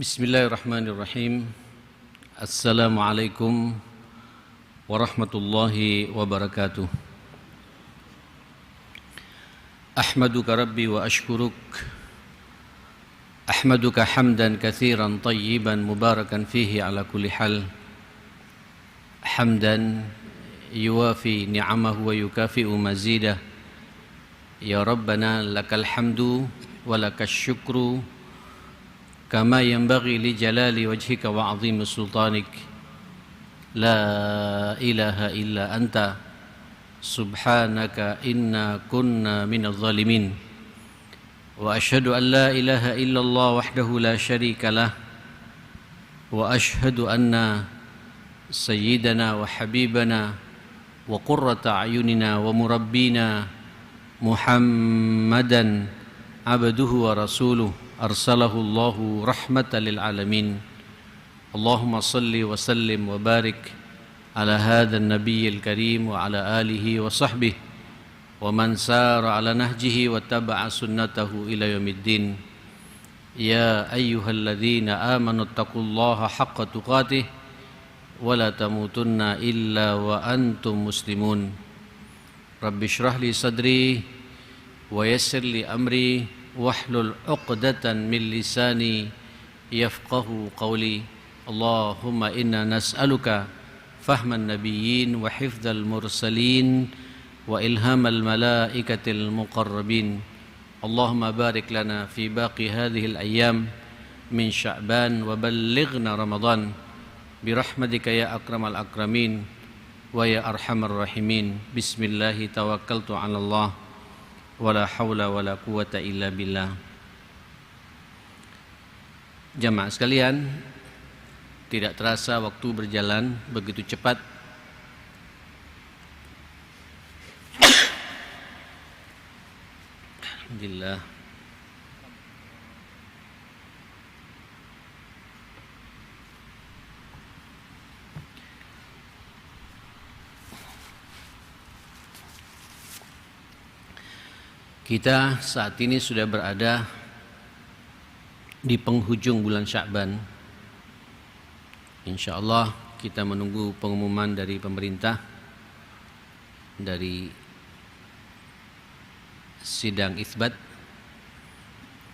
Bismillahirrahmanirrahim. Assalamualaikum warahmatullahi wabarakatuh. Ahmaduka Rabbi wa ashkuruk. Ahmaduka hamdan kathiran tayyiban mubarakan fihi ala kulli hal. Hamdan yuwafi ni'amahu wa yukafi'u mazidah. Ya Rabbana lakal hamdu wa lakas syukru kama yanbaghi li jalali wajhika wa 'azimi sultanik. La ilaha illa anta subhanaka inna kunna minadh zalimin. Wa ashhadu an la ilaha illallah wahdahu la syarika lah. Wa ashhadu anna sayyidana wa habibana wa qurrata a'yunina wa murabbina Muhammadan abduhu wa rasuluh arsalahu Allahu rahmatan lil alamin. Allahumma salli wa sallim wa barik ala hadha an-nabiyyil karim wa ala alihi wa sahbihi wa man sara ala nahjihi wa taba'a sunnatahu ila yaumiddin. Ya ayyuhalladzina amanu taqullaha haqqa tuqatih wa la tamutunna illa wa antum muslimun. Rabbi shrah li sadri wa yassir li amri wahlul 'uqdatan min lisani yafqahu qawli. Allahumma inna nas'aluka fahman nabiyyin wa hifdzal mursalin wa ilhamal malaikatil muqarrabin. Allahumma barik lana fi baqi hadhil ayyam min Sya'ban wa ballighna Ramadan birahmatika ya akramal akramin wa ya arhamar rahimin. Bismillahi tawakkaltu 'ala Allah wala haula wala quwata illa billah. Jamaah sekalian, tidak terasa waktu berjalan begitu cepat. Alhamdulillah. Kita saat ini sudah berada di penghujung bulan Sya'ban. InsyaAllah kita menunggu pengumuman dari pemerintah, dari sidang isbat.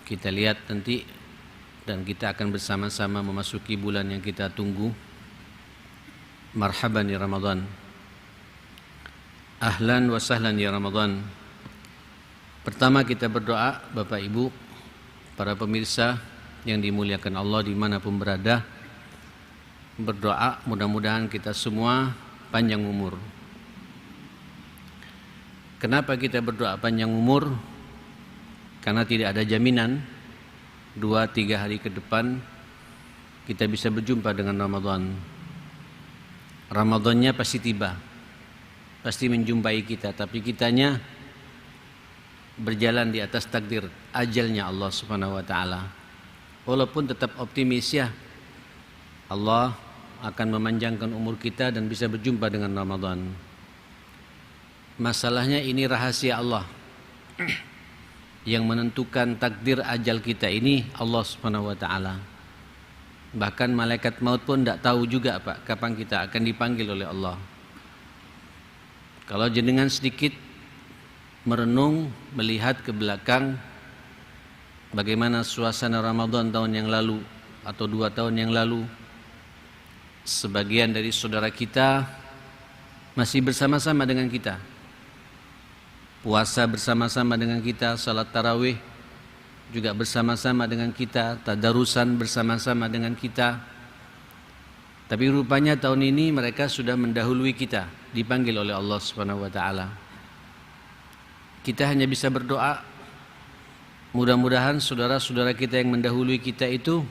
Kita lihat nanti dan kita akan bersama-sama memasuki bulan yang kita tunggu. Marhaban ya Ramadan. Ahlan wa sahlan ya Ramadan. Pertama kita berdoa, Bapak Ibu, para pemirsa yang dimuliakan Allah dimanapun berada. Berdoa mudah-mudahan kita semua panjang umur. Kenapa kita berdoa panjang umur? Karena tidak ada jaminan 2-3 hari ke depan kita bisa berjumpa dengan Ramadan. Ramadannya pasti tiba, pasti menjumpai kita, tapi kitanya berjalan di atas takdir ajalnya Allah Subhanahu wa taala. Walaupun tetap optimis ya, Allah akan memanjangkan umur kita dan bisa berjumpa dengan Ramadan. Masalahnya ini rahasia Allah. Yang menentukan takdir ajal kita ini Allah Subhanahu wa taala. Bahkan malaikat maut pun tidak tahu juga Pak kapan kita akan dipanggil oleh Allah. Kalau jenengan sedikit merenung, melihat ke belakang bagaimana suasana Ramadan tahun yang lalu atau 2 tahun yang lalu, sebagian dari saudara kita masih bersama-sama dengan kita, puasa bersama-sama dengan kita, salat tarawih juga bersama-sama dengan kita, tadarusan bersama-sama dengan kita. Tapi rupanya tahun ini mereka sudah mendahului kita, dipanggil oleh Allah Subhanahu wa taala. Kita hanya bisa berdoa, mudah-mudahan saudara-saudara kita yang mendahului kita itu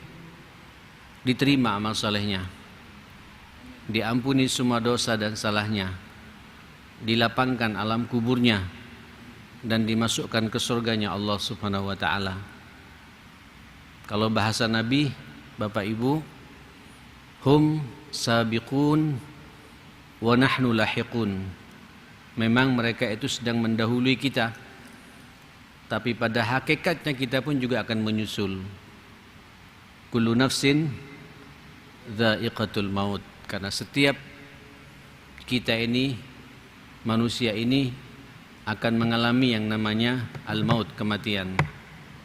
diterima amal salehnya, diampuni semua dosa dan salahnya, dilapangkan alam kuburnya, dan dimasukkan ke surganya Allah Subhanahu wa taala. Kalau bahasa Nabi, Bapak Ibu, hum sabiqun wa nahnu lahiqun. Memang mereka itu sedang mendahului kita, tapi pada hakikatnya kita pun juga akan menyusul. kullu nafsin dha'iqatul maut. Karena setiap kita ini, manusia ini akan mengalami yang namanya al-maut, kematian.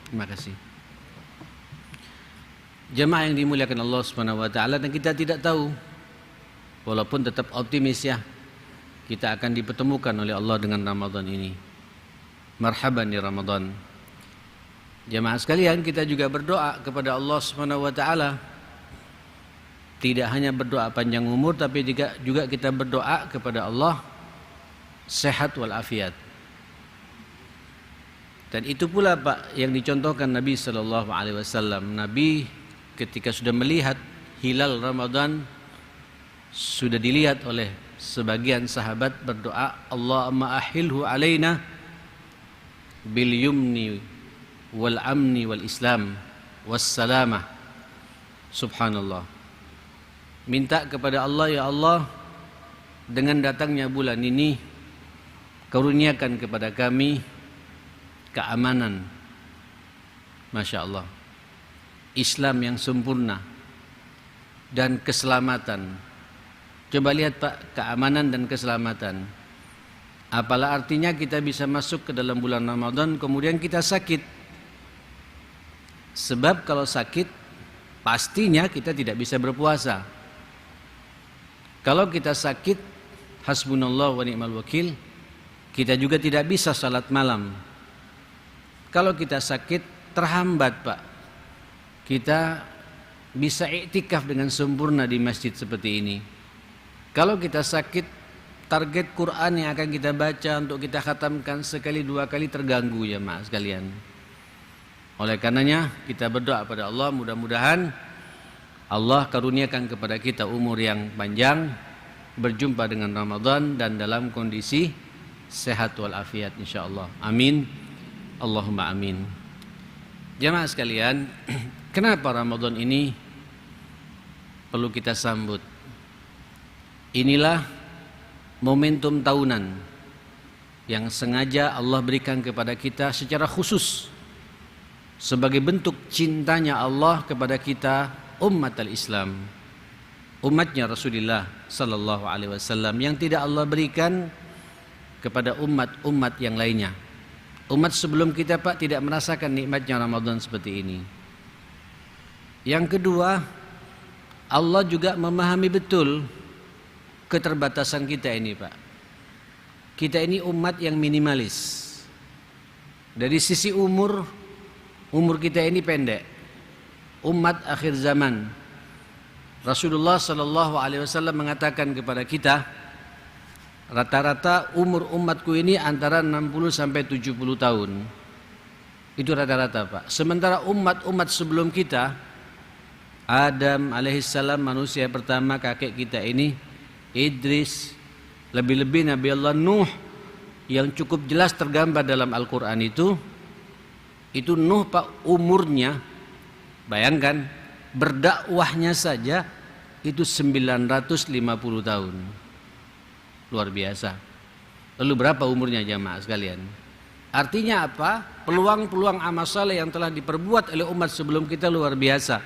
Terima kasih. Jemaah yang dimuliakan Allah Subhanahu wa taala, dan kita tidak tahu, walaupun tetap optimis ya, kita akan dipertemukan oleh Allah dengan Ramadan ini. Marhaban di Ramadan. Jemaah sekalian, kita juga berdoa kepada Allah Subhanahu wa taala. Tidak hanya berdoa panjang umur, tapi juga kita berdoa kepada Allah sehat wal afiat. Dan itu pula Pak yang dicontohkan Nabi sallallahu alaihi wasallam. Nabi ketika sudah melihat hilal Ramadan, sudah dilihat oleh sebagian sahabat, berdoa, Allahumma ahilhu alaina bil yumni wal amni wal islam was salamah. Subhanallah. Minta kepada Allah, ya Allah, dengan datangnya bulan ini karuniakan kepada kami keamanan, Masya Allah, Islam yang sempurna dan keselamatan. Coba lihat Pak, keamanan dan keselamatan. Apalah artinya kita bisa masuk ke dalam bulan Ramadan kemudian kita sakit. Sebab kalau sakit pastinya kita tidak bisa berpuasa. Kalau kita sakit, hasbunallah wa ni'mal wakil, kita juga tidak bisa salat malam. Kalau kita sakit terhambat Pak, kita bisa iktikaf dengan sempurna di masjid seperti ini. Kalau kita sakit, target Quran yang akan kita baca untuk kita khatamkan sekali dua kali terganggu ya Mas sekalian. Oleh karenanya kita berdoa pada Allah, mudah-mudahan Allah karuniakan kepada kita umur yang panjang, berjumpa dengan Ramadan dan dalam kondisi sehat wal afiat insyaallah. Amin. Allahumma amin. Jamaah sekalian, kenapa Ramadan ini perlu kita sambut? Inilah momentum tahunan yang sengaja Allah berikan kepada kita secara khusus sebagai bentuk cintanya Allah kepada kita umat al-Islam, umatnya Rasulullah sallallahu alaihi wasallam, yang tidak Allah berikan kepada umat-umat yang lainnya. Umat sebelum kita Pak tidak merasakan nikmatnya Ramadan seperti ini. Yang kedua, Allah juga memahami betul keterbatasan kita ini Pak. Kita ini umat yang minimalis. Dari sisi umur kita ini pendek. Umat akhir zaman. Rasulullah sallallahu alaihi wasallam mengatakan kepada kita, rata-rata umur umatku ini antara 60 sampai 70 tahun. Itu rata-rata Pak. Sementara umat-umat sebelum kita, Adam alaihissalam manusia pertama, kakek kita ini, Idris, lebih-lebih Nabi Allah Nuh yang cukup jelas tergambar dalam Al-Quran itu Nuh Pak umurnya, bayangkan berdakwahnya saja itu 950 tahun. Luar biasa. Lalu berapa umurnya jamaah sekalian? Artinya apa? Peluang-peluang amal saleh yang telah diperbuat oleh umat sebelum kita luar biasa.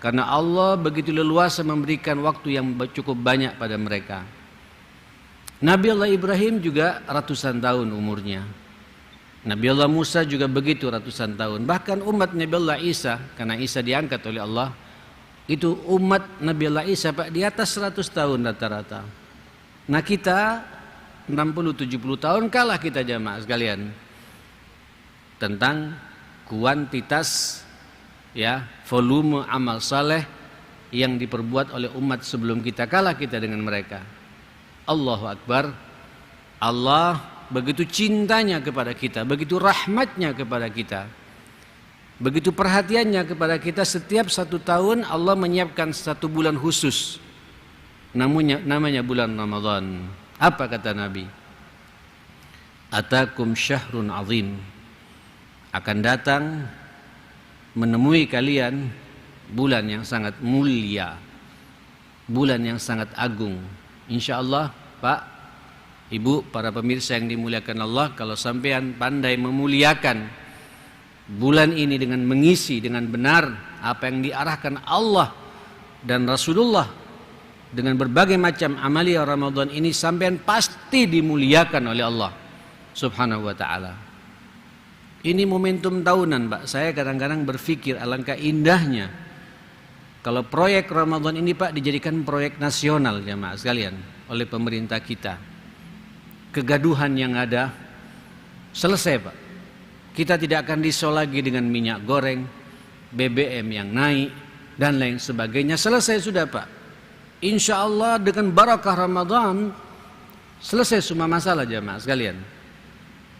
Karena Allah begitu leluasa memberikan waktu yang cukup banyak pada mereka. Nabi Allah Ibrahim juga ratusan tahun umurnya. Nabi Allah Musa juga begitu ratusan tahun. Bahkan umat Nabi Allah Isa, karena Isa diangkat oleh Allah, itu umat Nabi Allah Isa Pak di atas 100 tahun rata-rata. Nah kita 60-70 tahun kalah kita jamaah sekalian tentang kuantitas ya, volume amal saleh yang diperbuat oleh umat sebelum kita, kalah kita dengan mereka. Allahu Akbar. Allah begitu cintanya kepada kita, begitu rahmatnya kepada kita, begitu perhatiannya kepada kita. Setiap 1 tahun Allah menyiapkan 1 bulan khusus, namanya bulan Ramadan. Apa kata Nabi? Atakum syahrun azim, akan datang menemui kalian bulan yang sangat mulia, bulan yang sangat agung. InsyaAllah Pak, Ibu, para pemirsa yang dimuliakan Allah, kalau sampean pandai memuliakan bulan ini dengan mengisi dengan benar apa yang diarahkan Allah dan Rasulullah dengan berbagai macam amalia Ramadan ini, sampean pasti dimuliakan oleh Allah Subhanahu wa ta'ala. Ini momentum tahunan, Pak. Saya kadang-kadang berpikir alangkah indahnya kalau proyek Ramadan ini, Pak, dijadikan proyek nasional jamaah sekalian oleh pemerintah kita. Kegaduhan yang ada selesai, Pak. Kita tidak akan risau lagi dengan minyak goreng, BBM yang naik dan lain sebagainya. Selesai sudah, Pak. Insya Allah dengan barakah Ramadan selesai semua masalah jamaah sekalian.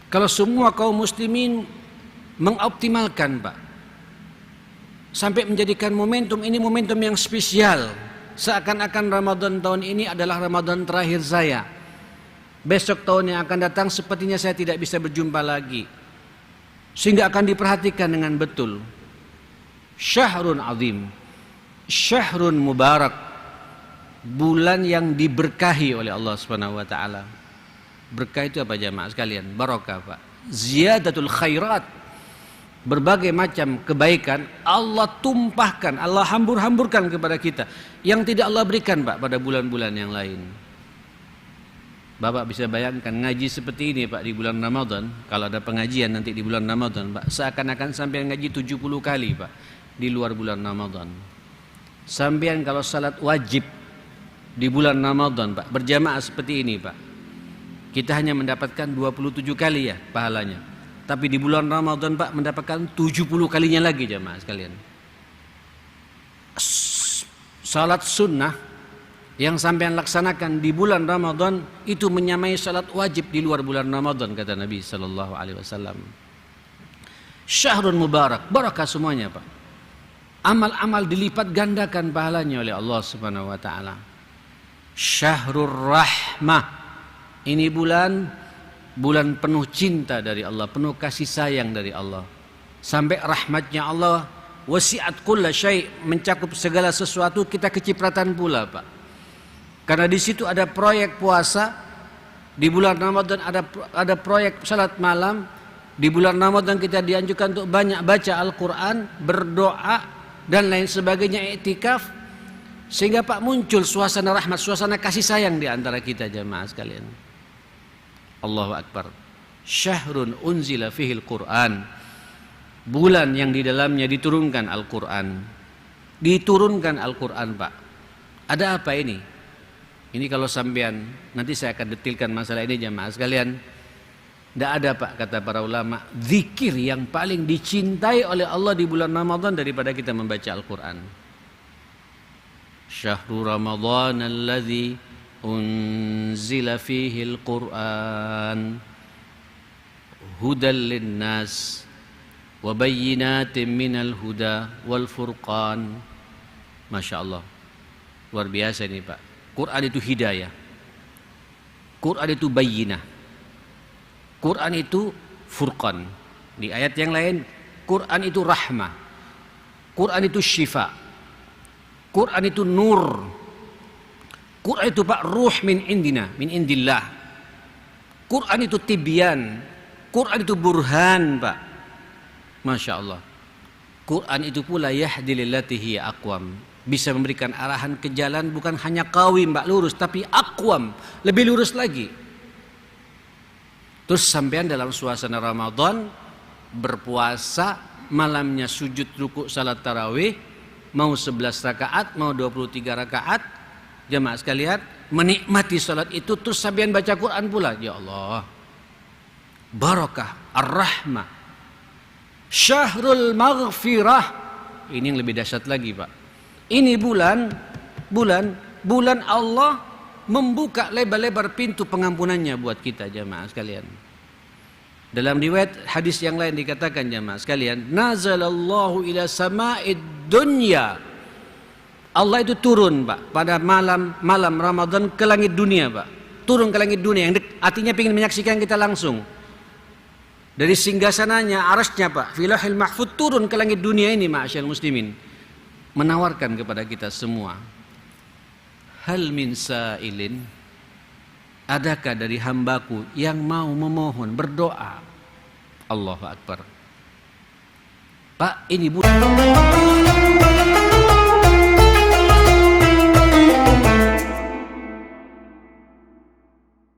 Kalau semua kaum muslimin mengoptimalkan, Pak, sampai menjadikan momentum ini momentum yang spesial, seakan-akan Ramadan tahun ini adalah Ramadan terakhir saya. Besok tahun yang akan datang sepertinya saya tidak bisa berjumpa lagi, sehingga akan diperhatikan dengan betul. Syahrun azim, syahrun mubarak, bulan yang diberkahi oleh Allah Subhanahu wa taala. Berkah itu apa jamaah sekalian? Barakah, Pak. Ziyadatul khairat, berbagai macam kebaikan Allah tumpahkan, Allah hambur-hamburkan kepada kita yang tidak Allah berikan, Pak, pada bulan-bulan yang lain. Bapak bisa bayangkan ngaji seperti ini, Pak, di bulan Ramadan. Kalau ada pengajian nanti di bulan Ramadan, Pak, seakan-akan sampai ngaji 70 kali, Pak, di luar bulan Ramadan. Sampean kalau salat wajib di bulan Ramadan, Pak, berjamaah seperti ini, Pak, kita hanya mendapatkan 27 kali ya pahalanya. Tapi di bulan Ramadan, Pak, mendapatkan 70 kalinya lagi jamaah sekalian. Salat sunnah yang sampean laksanakan di bulan Ramadan itu menyamai salat wajib di luar bulan Ramadan, kata Nabi sallallahu alaihi wasallam. Syahrun mubarak, barakah semuanya, Pak. Amal-amal dilipat gandakan pahalanya oleh Allah Subhanahu wa taala. Syahrul rahmah, ini bulan penuh cinta dari Allah, penuh kasih sayang dari Allah. Sampai rahmatnya Allah wasi'at kulla syai', mencakup segala sesuatu, kita kecipratan pula, Pak. Karena di situ ada proyek puasa, di bulan Ramadan ada proyek salat malam, di bulan Ramadan kita dianjurkan untuk banyak baca Al-Quran, berdoa dan lain sebagainya, iktikaf, sehingga, Pak, muncul suasana rahmat, suasana kasih sayang di antara kita jamaah sekalian. Allahu Akbar. Syahrun unzila fihil Quran, bulan yang di dalamnya diturunkan Al-Quran. Diturunkan Al-Quran, Pak. Ada apa ini? Ini kalau sampean, nanti saya akan detilkan masalah ini jamaah sekalian. Tidak ada, Pak, kata para ulama, zikir yang paling dicintai oleh Allah di bulan Ramadan daripada kita membaca Al-Quran. Syahrul Ramadan alladzi unzila fihi al-Quran hudal linnas wa bayyinatin minal huda wal furqan. Masya Allah, luar biasa ini, Pak. Quran itu hidayah, Quran itu bayyinah, Quran itu furqan. Di ayat yang lain, Quran itu rahmah, Quran itu syifa, Quran itu nur, Quran itu, Pak, ruh min indina, min indillah. Quran itu tibyan, Quran itu burhan, Pak. Masya Allah. Quran itu pula yahdi lillati hiya aqwam, bisa memberikan arahan ke jalan bukan hanya qawim, Pak, lurus, tapi aqwam, lebih lurus lagi. Terus sampean dalam suasana Ramadan berpuasa, malamnya sujud rukuk salat tarawih, mau 11 rakaat, mau 23 rakaat, jamaah sekalian, menikmati salat itu, terus sampean baca Quran pula. Ya Allah, barakah, ar-rahmah, syahrul maghfirah. Ini yang lebih dahsyat lagi, Pak. Ini bulan Allah membuka lebar-lebar pintu pengampunannya buat kita jamaah sekalian. Dalam riwayat hadis yang lain dikatakan jamaah sekalian, nazalallahu ila sama'id dunya. Allah itu turun, Pak, pada malam Ramadan ke langit dunia, Pak. Turun ke langit dunia, yang artinya ingin menyaksikan kita langsung. Dari singgasananya, arasnya, Pak, filahil mahfud, turun ke langit dunia ini, ma'asyal muslimin, menawarkan kepada kita semua, hal min sa'ilin, adakah dari hambaku yang mau memohon, berdoa. Allahu Akbar. Pak, ini bulan